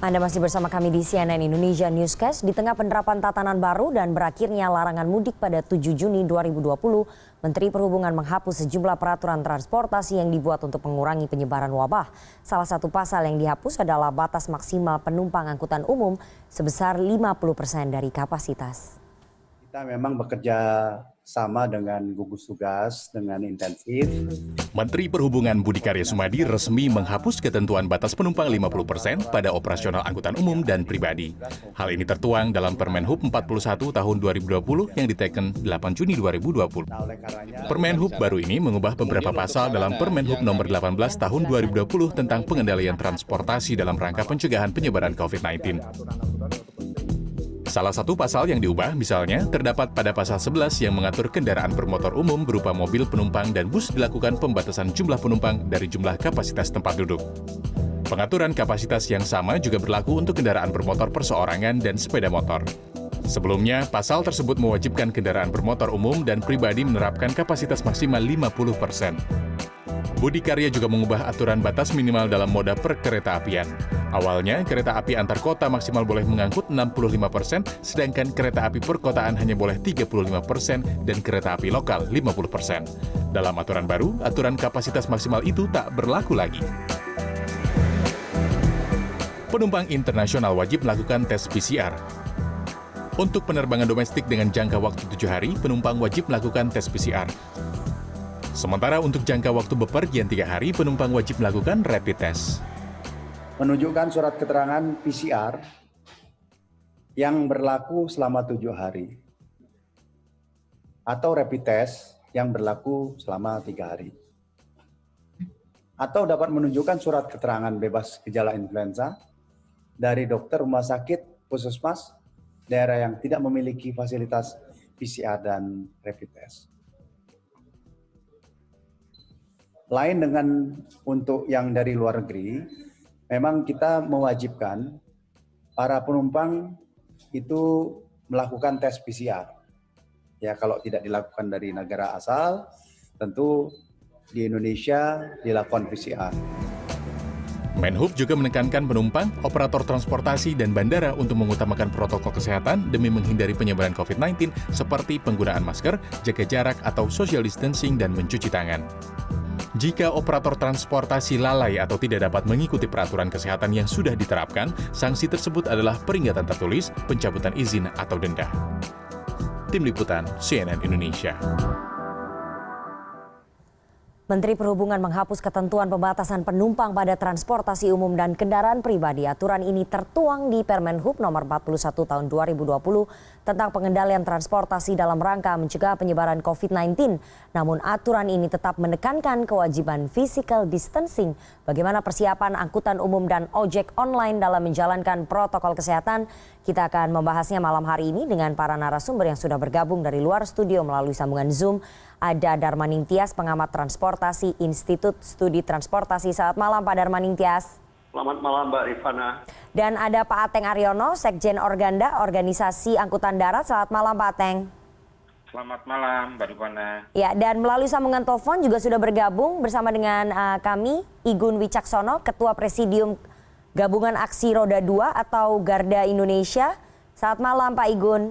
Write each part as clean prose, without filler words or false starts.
Anda masih bersama kami di CNN Indonesia Newscast. Di tengah penerapan tatanan baru dan berakhirnya larangan mudik pada 7 Juni 2020, Menteri Perhubungan menghapus sejumlah peraturan transportasi yang dibuat untuk mengurangi penyebaran wabah. Salah satu pasal yang dihapus adalah batas maksimal penumpang angkutan umum sebesar 50% dari kapasitas. Kita memang bekerja sama dengan gugus tugas dengan intensif. Menteri Perhubungan Budi Karya Sumadi resmi menghapus ketentuan batas penumpang 50% pada operasional angkutan umum dan pribadi. Hal ini tertuang dalam Permenhub 41 tahun 2020 yang diteken 8 Juni 2020. Permenhub baru ini mengubah beberapa pasal dalam Permenhub nomor 18 tahun 2020 tentang pengendalian transportasi dalam rangka pencegahan penyebaran COVID-19. Salah satu pasal yang diubah misalnya terdapat pada pasal 11 yang mengatur kendaraan bermotor umum berupa mobil penumpang dan bus dilakukan pembatasan jumlah penumpang dari jumlah kapasitas tempat duduk. Pengaturan kapasitas yang sama juga berlaku untuk kendaraan bermotor perseorangan dan sepeda motor. Sebelumnya, pasal tersebut mewajibkan kendaraan bermotor umum dan pribadi menerapkan kapasitas maksimal 50%. Budi Karya juga mengubah aturan batas minimal dalam moda perkereta-apian. Awalnya, kereta api antar kota maksimal boleh mengangkut 65%, sedangkan kereta api perkotaan hanya boleh 35% dan kereta api lokal 50%. Dalam aturan baru, aturan kapasitas maksimal itu tak berlaku lagi. Penumpang internasional wajib melakukan tes PCR. Untuk penerbangan domestik dengan jangka waktu 7 hari, penumpang wajib melakukan tes PCR. Sementara untuk jangka waktu bepergian 3 hari, penumpang wajib melakukan rapid test. Menunjukkan surat keterangan PCR yang berlaku selama 7 hari. Atau rapid test yang berlaku selama 3 hari. Atau dapat menunjukkan surat keterangan bebas gejala influenza dari dokter rumah sakit, puskesmas, daerah yang tidak memiliki fasilitas PCR dan rapid test. Lain dengan untuk yang dari luar negeri, memang kita mewajibkan para penumpang itu melakukan tes PCR. Ya, kalau tidak dilakukan dari negara asal, tentu di Indonesia dilakukan PCR. Menhub juga menekankan penumpang, operator transportasi, dan bandara untuk mengutamakan protokol kesehatan demi menghindari penyebaran COVID-19 seperti penggunaan masker, jaga jarak atau social distancing, dan mencuci tangan. Jika operator transportasi lalai atau tidak dapat mengikuti peraturan kesehatan yang sudah diterapkan, sanksi tersebut adalah peringatan tertulis, pencabutan izin, atau denda. Tim Liputan CNN Indonesia. Menteri Perhubungan menghapus ketentuan pembatasan penumpang pada transportasi umum dan kendaraan pribadi. Aturan ini tertuang di Permenhub nomor 41 tahun 2020 tentang pengendalian transportasi dalam rangka mencegah penyebaran COVID-19. Namun aturan ini tetap menekankan kewajiban physical distancing. Bagaimana persiapan angkutan umum dan ojek online dalam menjalankan protokol kesehatan? Kita akan membahasnya malam hari ini dengan para narasumber yang sudah bergabung dari luar studio melalui sambungan Zoom. Ada Darmaning Tias, pengamat transportasi Institut Studi Transportasi. Selamat malam Pak Darmaning Tias. Selamat malam Mbak Rifana. Dan ada Pak Ateng Aryono, Sekjen Organda, Organisasi Angkutan Darat. Selamat malam Pak Ateng. Selamat malam Mbak Rifana. Ya, dan melalui sambungan telepon juga sudah bergabung bersama dengan kami, Igun Wicaksono, Ketua Presidium Gabungan Aksi Roda 2 atau Garda Indonesia. Selamat malam Pak Igun.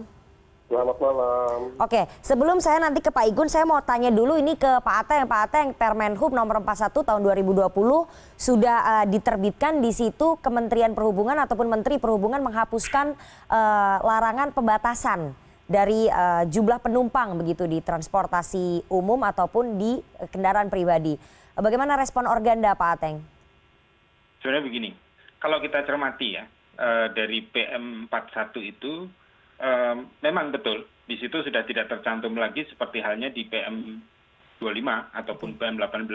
Selamat malam. Oke, sebelum saya nanti ke Pak Igun, saya mau tanya dulu ini ke Pak Ateng. Pak Ateng, Permenhub nomor 41 tahun 2020 sudah diterbitkan. Di situ Kementerian Perhubungan ataupun Menteri Perhubungan menghapuskan larangan pembatasan dari jumlah penumpang begitu di transportasi umum ataupun di kendaraan pribadi. Bagaimana respon Organda, Pak Ateng? Sebenarnya begini, kalau kita cermati ya, dari PM41 itu memang betul, di situ sudah tidak tercantum lagi seperti halnya di PM25 ataupun PM18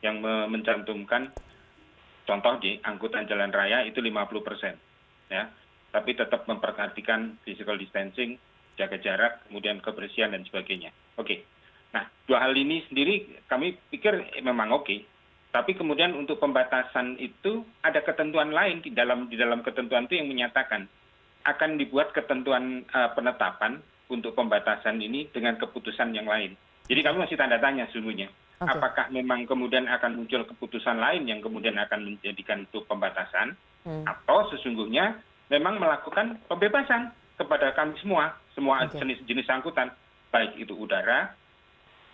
yang mencantumkan contoh di angkutan jalan raya itu 50%. Ya. Tapi tetap memperhatikan physical distancing, jaga jarak, kemudian kebersihan dan sebagainya. Oke. Nah, dua hal ini sendiri kami pikir memang oke. Tapi kemudian untuk pembatasan itu ada ketentuan lain di dalam ketentuan itu yang menyatakan akan dibuat ketentuan penetapan untuk pembatasan ini dengan keputusan yang lain. Jadi kami masih tanda tanya sesungguhnya. Apakah memang kemudian akan muncul keputusan lain yang kemudian akan menjadikan itu pembatasan atau sesungguhnya memang melakukan pembebasan kepada kami semua jenis angkutan, baik itu udara,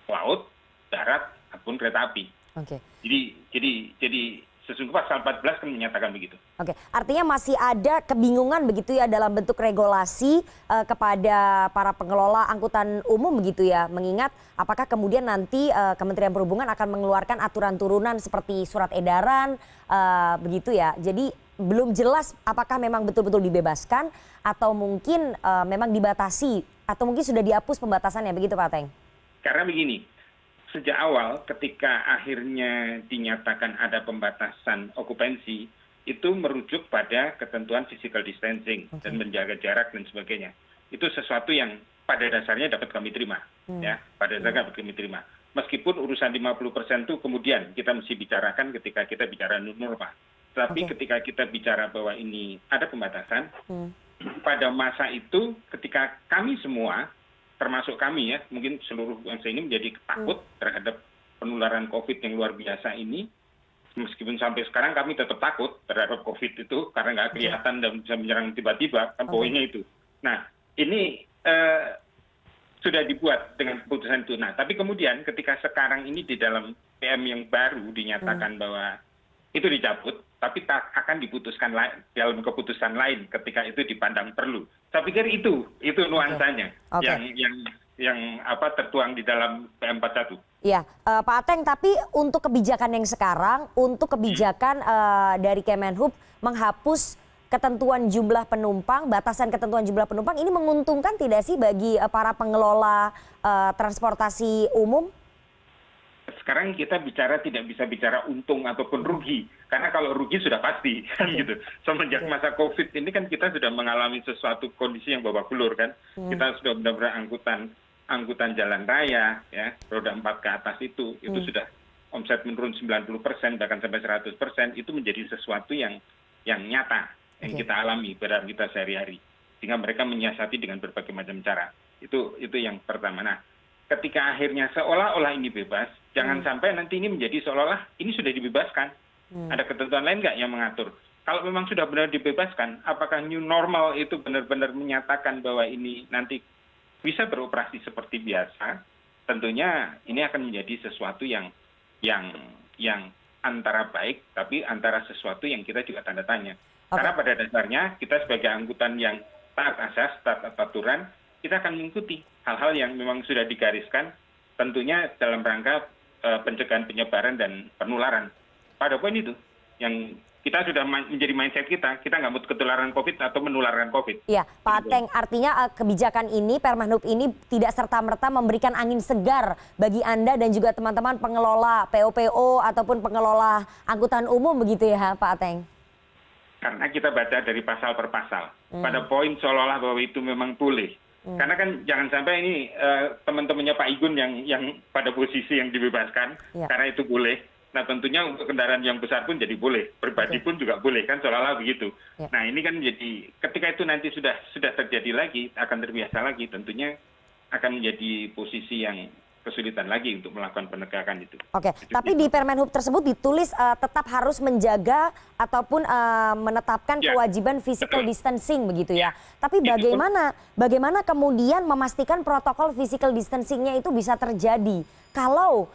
laut, darat, ataupun kereta api. Oke. Jadi sesungguhnya pasal 14 kan menyatakan begitu. Oke, artinya masih ada kebingungan begitu ya dalam bentuk regulasi kepada para pengelola angkutan umum begitu ya, mengingat apakah kemudian nanti Kementerian Perhubungan akan mengeluarkan aturan turunan seperti surat edaran begitu ya. Jadi belum jelas apakah memang betul-betul dibebaskan atau mungkin memang dibatasi atau mungkin sudah dihapus pembatasannya begitu Pak Ateng? Karena begini, sejak awal ketika akhirnya dinyatakan ada pembatasan okupansi, itu merujuk pada ketentuan physical distancing dan menjaga jarak dan sebagainya. Itu sesuatu yang pada dasarnya dapat kami terima. Ya, pada dasarnya dapat kami terima. Meskipun urusan 50% itu kemudian kita mesti bicarakan ketika kita bicara new normal. Tapi ketika kita bicara bahwa ini ada pembatasan, pada masa itu ketika kami semua, termasuk kami ya, mungkin seluruh bangsa ini menjadi takut terhadap penularan COVID yang luar biasa ini, meskipun sampai sekarang kami tetap takut terhadap COVID itu karena nggak kelihatan dan bisa menyerang tiba-tiba, kan poinnya itu. Nah, ini sudah dibuat dengan keputusan itu. Nah, tapi kemudian ketika sekarang ini di dalam PM yang baru dinyatakan bahwa itu dicabut, tapi akan diputuskan dalam keputusan lain ketika itu dipandang perlu. Saya pikir itu nuansanya yang tertuang di dalam PM 41. Iya, Pak Ateng, tapi untuk kebijakan yang sekarang, untuk kebijakan dari Kemenhub menghapus ketentuan jumlah penumpang, batasan ketentuan jumlah penumpang, ini menguntungkan tidak sih bagi para pengelola transportasi umum? Sekarang kita tidak bisa bicara untung ataupun rugi, karena kalau rugi sudah pasti kan gitu. Semenjak masa COVID ini kan kita sudah mengalami sesuatu kondisi yang babak belur kan. Kita sudah benar-benar angkutan jalan raya ya, roda 4 ke atas itu sudah omset menurun 90% bahkan sampai 100%, itu menjadi sesuatu yang nyata yang kita alami pada kita sehari-hari. Sehingga mereka menyiasati dengan berbagai macam cara. Itu yang pertama. Nah, ketika akhirnya seolah-olah ini bebas, jangan sampai nanti ini menjadi seolah-olah ini sudah dibebaskan. Ada ketentuan lain nggak yang mengatur? Kalau memang sudah benar dibebaskan, apakah new normal itu benar-benar menyatakan bahwa ini nanti bisa beroperasi seperti biasa? Tentunya ini akan menjadi sesuatu yang antara baik, tapi antara sesuatu yang kita juga tanda tanya. Karena pada dasarnya kita sebagai angkutan yang taat asas, taat aturan, kita akan mengikuti hal-hal yang memang sudah digariskan, tentunya dalam rangka pencegahan penyebaran dan penularan. Pada poin itu, yang kita sudah menjadi mindset kita nggak mau ketularan COVID atau menularkan COVID. Iya, Pak Ateng, artinya kebijakan ini, Permenhub ini tidak serta-merta memberikan angin segar bagi Anda dan juga teman-teman pengelola PO-PO ataupun pengelola angkutan umum begitu ya Pak Ateng? Karena kita baca dari pasal per pasal. Pada poin seolah-olah bahwa itu memang boleh. Karena kan jangan sampai ini teman-temannya Pak Igun yang pada posisi yang dibebaskan, karena itu boleh. Nah tentunya untuk kendaraan yang besar pun jadi boleh, pribadi pun juga boleh, kan seolah-olah begitu. Nah ini kan jadi ketika itu nanti sudah terjadi lagi, akan terbiasa lagi, tentunya akan menjadi posisi yang kesulitan lagi untuk melakukan penegakan itu. Oke, tapi di Permenhub tersebut ditulis tetap harus menjaga ataupun menetapkan kewajiban physical distancing begitu ya. Tapi bagaimana kemudian memastikan protokol physical distancingnya itu bisa terjadi kalau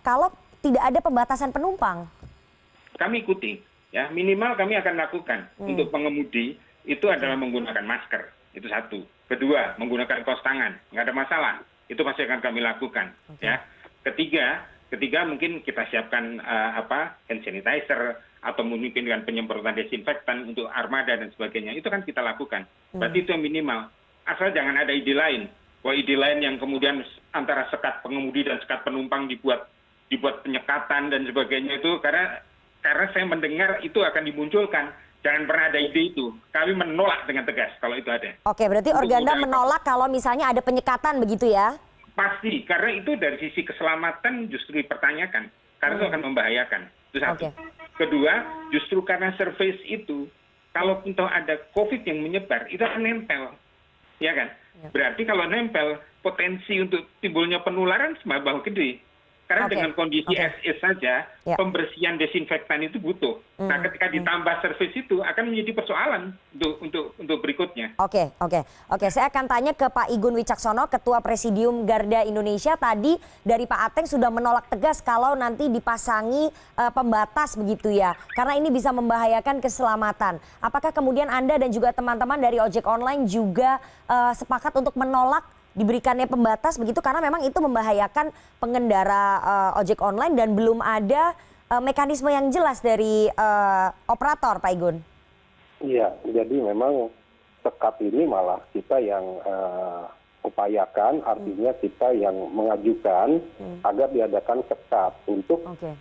kalau tidak ada pembatasan penumpang? Kami ikuti, ya minimal kami akan lakukan untuk pengemudi itu adalah menggunakan masker, itu satu. Kedua, menggunakan kaos tangan, nggak ada masalah. Itu pasti akan kami lakukan. Ya. Ketiga mungkin kita siapkan hand sanitizer atau mungkin dengan penyemprotan desinfektan untuk armada dan sebagainya. Itu kan kita lakukan. Berarti itu yang minimal. Asal jangan ada ide lain. Bahwa ide lain yang kemudian antara sekat pengemudi dan sekat penumpang dibuat penyekatan dan sebagainya itu karena saya mendengar itu akan dimunculkan. Jangan pernah ada ide itu. Kami menolak dengan tegas kalau itu ada. Oke, berarti Organda menolak kalau misalnya ada penyekatan begitu ya? Pasti, karena itu dari sisi keselamatan justru dipertanyakan. Karena itu akan membahayakan. Itu satu. Kedua, justru karena surface itu, kalau untuk ada COVID yang menyebar, itu akan nempel. Ya kan? Berarti kalau nempel, potensi untuk timbulnya penularan semakin gede. Karena Oke, dengan kondisi oke. as is saja, Ya. pembersihan desinfektan itu butuh. Nah, ketika ditambah servis itu akan menjadi persoalan untuk berikutnya. Oke, oke, oke. Saya akan tanya ke Pak Igun Wicaksono, Ketua Presidium Garda Indonesia. Tadi dari Pak Ateng sudah menolak tegas kalau nanti dipasangi pembatas begitu ya, karena ini bisa membahayakan keselamatan. Apakah kemudian Anda dan juga teman-teman dari ojek online juga sepakat untuk menolak diberikannya pembatas begitu, karena memang itu membahayakan pengendara ojek online dan belum ada mekanisme yang jelas dari operator, Pak Igun? Iya, jadi memang sekat ini malah kita yang upayakan, artinya kita yang mengajukan agar diadakan sekat untuk Oke.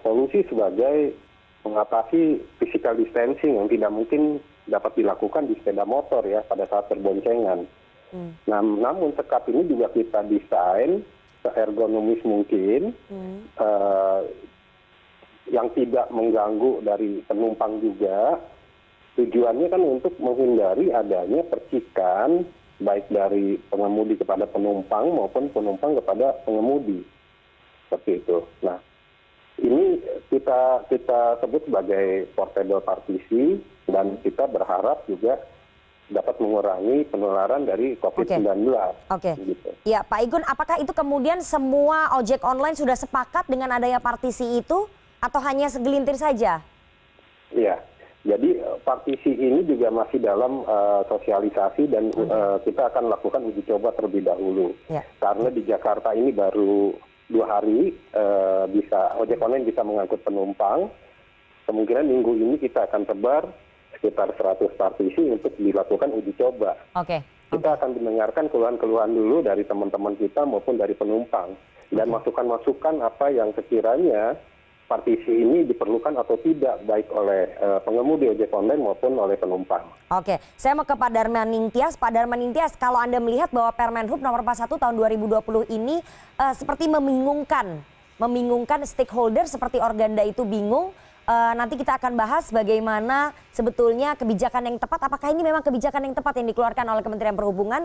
solusi sebagai mengatasi physical distancing yang tidak mungkin dapat dilakukan di sepeda motor ya pada saat berboncengan. Nah, namun sekat ini juga kita desain seergonomis mungkin, yang tidak mengganggu dari penumpang juga. Tujuannya kan untuk menghindari adanya percikan baik dari pengemudi kepada penumpang maupun penumpang kepada pengemudi. Seperti itu. Nah, ini kita sebut sebagai portable partisi dan kita berharap juga dapat mengurangi penularan dari COVID-19. Oke. Gitu. Ya, Pak Igun, apakah itu kemudian semua ojek online sudah sepakat dengan adanya partisi itu atau hanya segelintir saja? Iya. Jadi partisi ini juga masih dalam sosialisasi dan kita akan lakukan uji coba terlebih dahulu. Ya. Karena di Jakarta ini baru 2 hari ojek online bisa mengangkut penumpang. Kemungkinan minggu ini kita akan sebar sekitar 100 partisi untuk dilakukan uji coba. Oke. Kita akan mendengarkan keluhan-keluhan dulu dari teman-teman kita maupun dari penumpang. Dan masukan-masukan apa yang sekiranya partisi ini diperlukan atau tidak, baik oleh pengemudi ojek online maupun oleh penumpang. Oke, saya mau ke Pak Darman Ningtyas. Pak Darman Ningtyas, kalau Anda melihat bahwa Permenhub nomor 41 tahun 2020 ini seperti membingungkan stakeholder seperti Organda itu bingung. Nanti kita akan bahas bagaimana sebetulnya kebijakan yang tepat. Apakah ini memang kebijakan yang tepat yang dikeluarkan oleh Kementerian Perhubungan?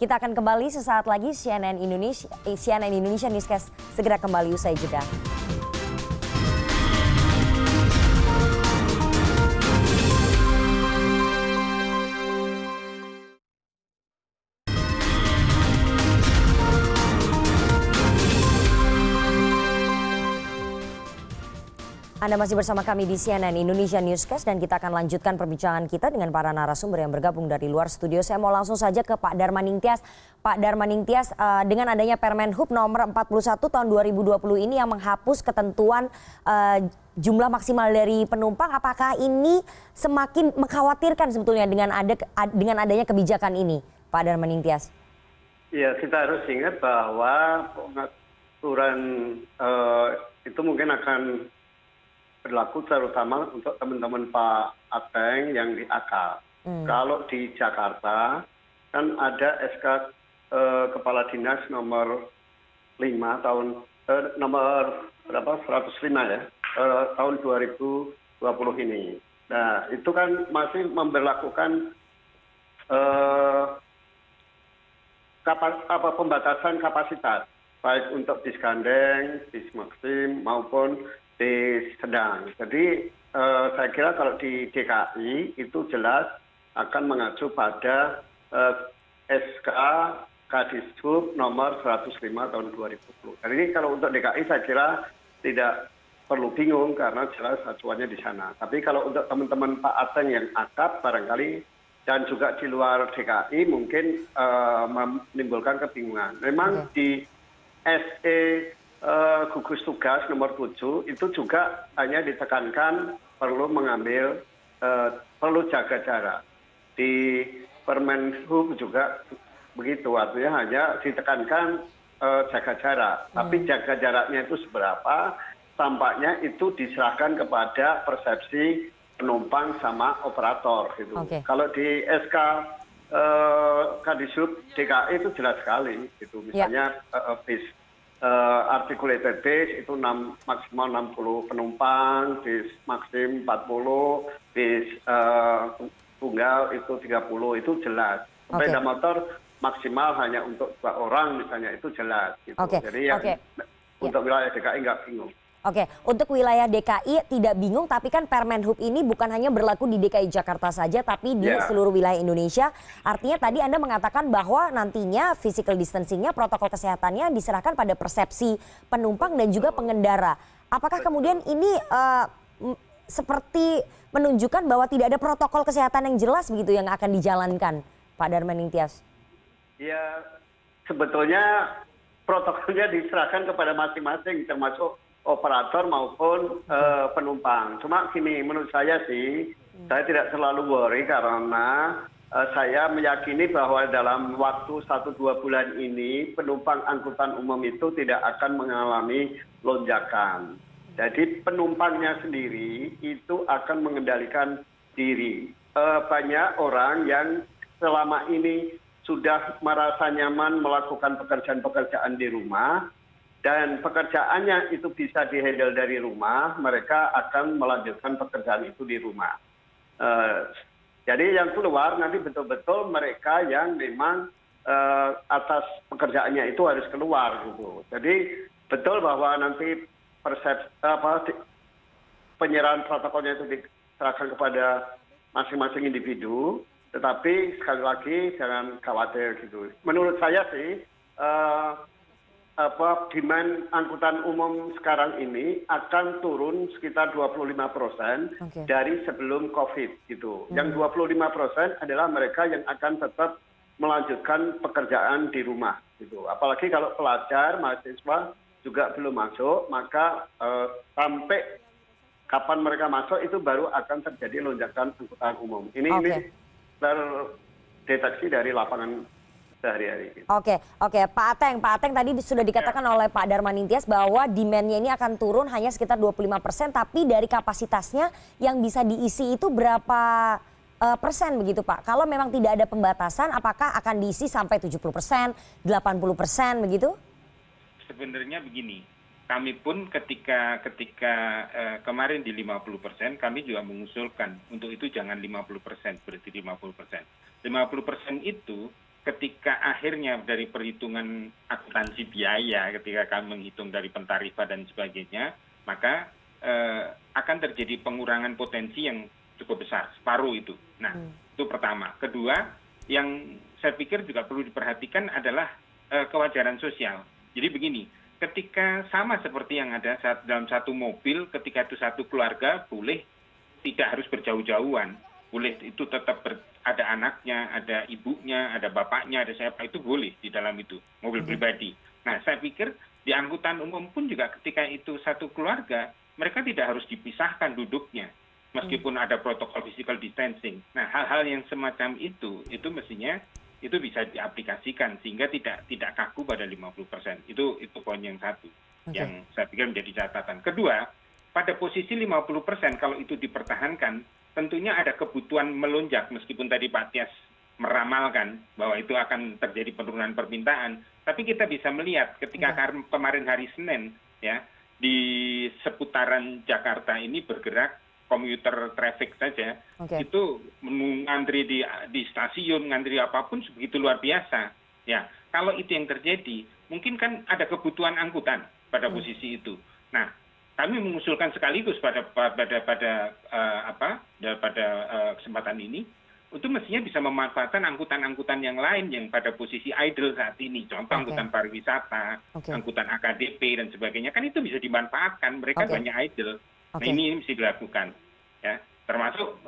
Kita akan kembali sesaat lagi. CNN Indonesia Newscast segera kembali usai jeda. Anda masih bersama kami di CNN Indonesia Newscast dan kita akan lanjutkan perbincangan kita dengan para narasumber yang bergabung dari luar studio. Saya mau langsung saja ke Pak Darman Ningtyas. Pak Darman Ningtyas, dengan adanya Permenhub nomor 41 tahun 2020 ini yang menghapus ketentuan jumlah maksimal dari penumpang, apakah ini semakin mengkhawatirkan sebetulnya dengan adanya kebijakan ini, Pak Darman Ningtyas? Ya, kita harus ingat bahwa pengaturan itu mungkin akan berlaku terutama untuk teman-teman Pak Ateng yang di AK. Kalau di Jakarta kan ada SK Kepala Dinas nomor 5 tahun nomor berapa 105 ya tahun 2020 ini. Nah, itu kan masih memberlakukan pembatasan kapasitas baik untuk bis gandeng, bis maksim maupun bis sedang. Jadi saya kira kalau di DKI itu jelas akan mengacu pada SK Kadishub nomor 105 tahun 2020. Jadi kalau untuk DKI saya kira tidak perlu bingung karena jelas acuannya di sana. Tapi kalau untuk teman-teman Pak Ateng yang akap barangkali dan juga di luar DKI mungkin menimbulkan kebingungan. Memang di SE gugus tugas nomor 7 itu juga hanya ditekankan perlu mengambil perlu jaga jarak. Di Permenhub juga begitu, artinya hanya ditekankan jaga jarak. Tapi jaga jaraknya itu seberapa, tampaknya itu diserahkan kepada persepsi penumpang sama operator gitu. Kalau di SK Kadishub DKI itu jelas sekali gitu. Misalnya bis articulated base itu maksimal 60 penumpang, bis maksim 40, bis tunggal itu 30, itu jelas. Sepeda motor maksimal hanya untuk 2 orang misalnya, itu jelas gitu. Jadi yang Untuk wilayah DKI nggak bingung. Oke, untuk wilayah DKI tidak bingung, tapi kan Permen Hub ini bukan hanya berlaku di DKI Jakarta saja, tapi di seluruh wilayah Indonesia. Artinya tadi Anda mengatakan bahwa nantinya physical distancing-nya, protokol kesehatannya diserahkan pada persepsi penumpang dan juga pengendara. Apakah kemudian ini seperti menunjukkan bahwa tidak ada protokol kesehatan yang jelas begitu yang akan dijalankan, Pak Darmaning Tias? Ya, sebetulnya protokolnya diserahkan kepada masing-masing, termasuk operator maupun penumpang. Cuma gini, menurut saya sih, saya tidak terlalu worry karena saya meyakini bahwa dalam waktu 1-2 bulan ini penumpang angkutan umum itu tidak akan mengalami lonjakan. Jadi penumpangnya sendiri itu akan mengendalikan diri. Banyak orang yang selama ini sudah merasa nyaman melakukan pekerjaan-pekerjaan di rumah, dan pekerjaannya itu bisa dihandle dari rumah, mereka akan melanjutkan pekerjaan itu di rumah. Jadi yang keluar nanti betul-betul mereka yang memang atas pekerjaannya itu harus keluar gitu. Jadi betul bahwa nanti penyerahan protokolnya itu diserahkan kepada masing-masing individu, tetapi sekali lagi jangan khawatir gitu. Menurut saya sih demand angkutan umum sekarang ini akan turun sekitar 25% dari sebelum COVID gitu. Yang 25% adalah mereka yang akan tetap melanjutkan pekerjaan di rumah gitu. Apalagi kalau pelajar, mahasiswa juga belum masuk, maka sampai kapan mereka masuk itu baru akan terjadi lonjakan angkutan umum. Ini terdeteksi dari lapangan sehari-hari. Oke, Pak Ateng tadi sudah dikatakan oleh Pak Darmaning Tias bahwa demand-nya ini akan turun hanya sekitar 25%, tapi dari kapasitasnya yang bisa diisi itu berapa persen begitu Pak? Kalau memang tidak ada pembatasan, apakah akan diisi sampai 70%, 80% begitu? Sebenarnya begini, kami pun ketika kemarin di 50%, kami juga mengusulkan untuk itu jangan 50%, berarti 50%. 50% itu ketika akhirnya dari perhitungan akuntansi biaya, ketika kami menghitung dari pentarifan dan sebagainya, maka akan terjadi pengurangan potensi yang cukup besar, separuh itu. Nah, itu pertama. Kedua, yang saya pikir juga perlu diperhatikan adalah kewajaran sosial. Jadi begini, ketika sama seperti yang ada dalam satu mobil, ketika itu satu keluarga, boleh tidak harus berjauh-jauhan. Boleh itu tetap ada anaknya, ada ibunya, ada bapaknya, ada siapa, itu boleh di dalam itu, mobil pribadi. Nah, saya pikir di angkutan umum pun juga ketika itu satu keluarga, mereka tidak harus dipisahkan duduknya, meskipun ada protokol physical distancing. Nah, hal-hal yang semacam itu mestinya itu bisa diaplikasikan sehingga tidak kaku pada 50%. Itu poin yang satu yang saya pikir menjadi catatan. Kedua, pada posisi 50% kalau itu dipertahankan, tentunya ada kebutuhan melonjak, meskipun tadi Pak Tias meramalkan bahwa itu akan terjadi penurunan permintaan, tapi kita bisa melihat ketika kemarin hari Senin ya di seputaran Jakarta ini bergerak komuter traffic saja, itu ngantri di stasiun, ngantri apapun begitu luar biasa. Ya, kalau itu yang terjadi, mungkin kan ada kebutuhan angkutan pada posisi itu. Nah, kami mengusulkan sekaligus pada kesempatan ini untuk mestinya bisa memanfaatkan angkutan-angkutan yang lain yang pada posisi idle saat ini, contoh angkutan pariwisata, angkutan AKDP dan sebagainya, kan itu bisa dimanfaatkan, mereka banyak idle. Nah, ini mesti dilakukan, ya. Termasuk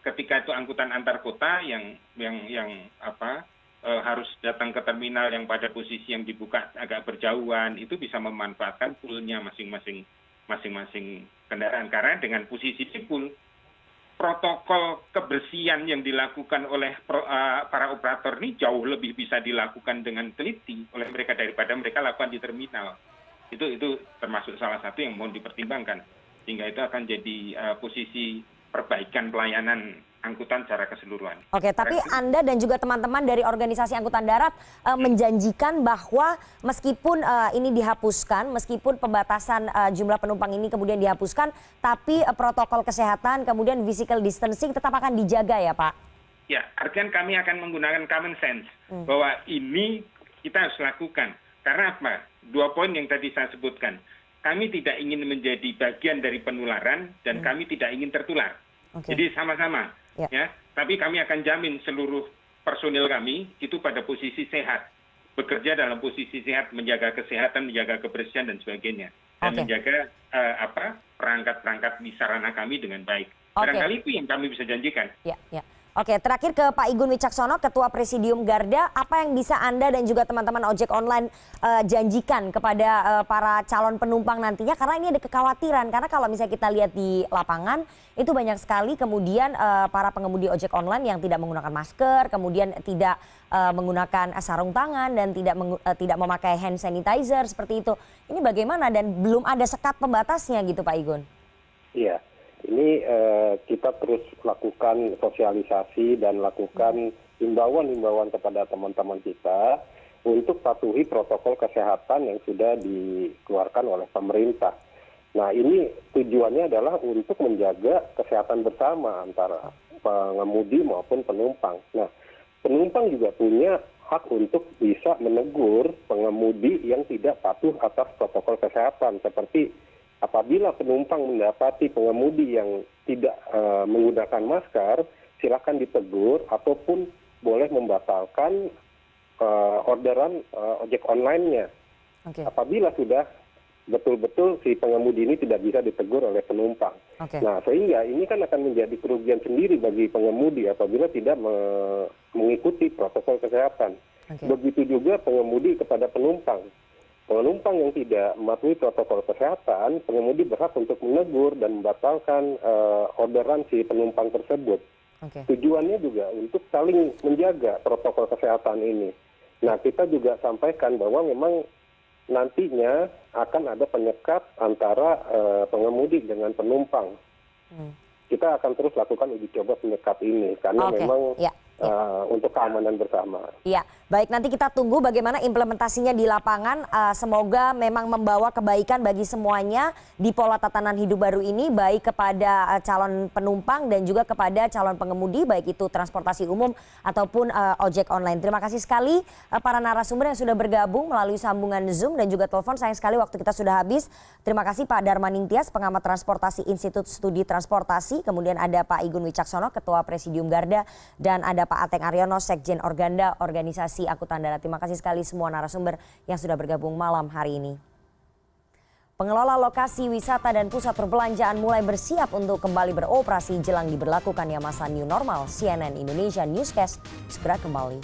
ketika itu angkutan antar kota yang harus datang ke terminal yang pada posisi yang dibuka agak berjauhan, itu bisa memanfaatkan poolnya masing-masing kendaraan, karena dengan posisi pool, protokol kebersihan yang dilakukan oleh para operator ini jauh lebih bisa dilakukan dengan teliti oleh mereka daripada mereka lakukan di terminal. Itu termasuk salah satu yang mau dipertimbangkan, sehingga itu akan jadi posisi perbaikan pelayanan angkutan secara keseluruhan. Oke, tapi Anda dan juga teman-teman dari organisasi angkutan darat menjanjikan bahwa meskipun ini dihapuskan, meskipun pembatasan jumlah penumpang ini kemudian dihapuskan, tapi protokol kesehatan kemudian physical distancing tetap akan dijaga ya Pak? Ya, artinya kami akan menggunakan common sense bahwa ini kita harus lakukan. Karena apa? 2 poin yang tadi saya sebutkan. Kami tidak ingin menjadi bagian dari penularan dan kami tidak ingin tertular. Jadi sama-sama. Ya. Tapi kami akan jamin seluruh personil kami itu pada posisi sehat. Bekerja dalam posisi sehat, menjaga kesehatan, menjaga kebersihan dan sebagainya. Dan menjaga perangkat-perangkat di sarana kami dengan baik. Barangkali itu yang kami bisa janjikan. Ya. Oke, terakhir ke Pak Igun Wicaksono, Ketua Presidium Garda, apa yang bisa Anda dan juga teman-teman ojek online janjikan kepada para calon penumpang nantinya? Karena ini ada kekhawatiran, karena kalau misalnya kita lihat di lapangan, itu banyak sekali kemudian para pengemudi ojek online yang tidak menggunakan masker, kemudian tidak menggunakan sarung tangan, dan tidak memakai hand sanitizer, seperti itu. Ini bagaimana dan belum ada sekat pembatasnya gitu Pak Igun? Iya. Ini kita terus lakukan sosialisasi dan lakukan himbauan-himbauan kepada teman-teman kita untuk patuhi protokol kesehatan yang sudah dikeluarkan oleh pemerintah. Nah, ini tujuannya adalah untuk menjaga kesehatan bersama antara pengemudi maupun penumpang. Nah, penumpang juga punya hak untuk bisa menegur pengemudi yang tidak patuh atas protokol kesehatan, seperti apabila penumpang mendapati pengemudi yang tidak menggunakan masker, silakan ditegur ataupun boleh membatalkan orderan ojek online-nya. Apabila sudah betul-betul si pengemudi ini tidak bisa ditegur oleh penumpang. Nah, sehingga ini kan akan menjadi kerugian sendiri bagi pengemudi apabila tidak mengikuti protokol kesehatan. Begitu juga pengemudi kepada penumpang. Penumpang yang tidak mematuhi protokol kesehatan, pengemudi berhak untuk menegur dan membatalkan orderan si penumpang tersebut. Tujuannya juga untuk saling menjaga protokol kesehatan ini. Nah, kita juga sampaikan bahwa memang nantinya akan ada penyekat antara pengemudi dengan penumpang. Kita akan terus lakukan uji coba penyekat ini karena memang untuk keamanan bersama. Iya, baik, nanti kita tunggu bagaimana implementasinya di lapangan. Semoga memang membawa kebaikan bagi semuanya di pola tatanan hidup baru ini, baik kepada calon penumpang dan juga kepada calon pengemudi, baik itu transportasi umum ataupun ojek online. Terima kasih sekali para narasumber yang sudah bergabung melalui sambungan Zoom dan juga telepon. Sayang sekali waktu kita sudah habis. Terima kasih Pak Darmaning Tias, pengamat transportasi Institut Studi Transportasi. Kemudian ada Pak Igun Wicaksono, Ketua Presidium Garda, dan ada Pak Ateng Aryono, Sekjen Organda, Organisasi Angkutan Darat. Terima kasih sekali semua narasumber yang sudah bergabung malam hari ini. Pengelola lokasi wisata dan pusat perbelanjaan mulai bersiap untuk kembali beroperasi jelang diberlakukannya masa new normal. CNN Indonesia Newscast segera kembali.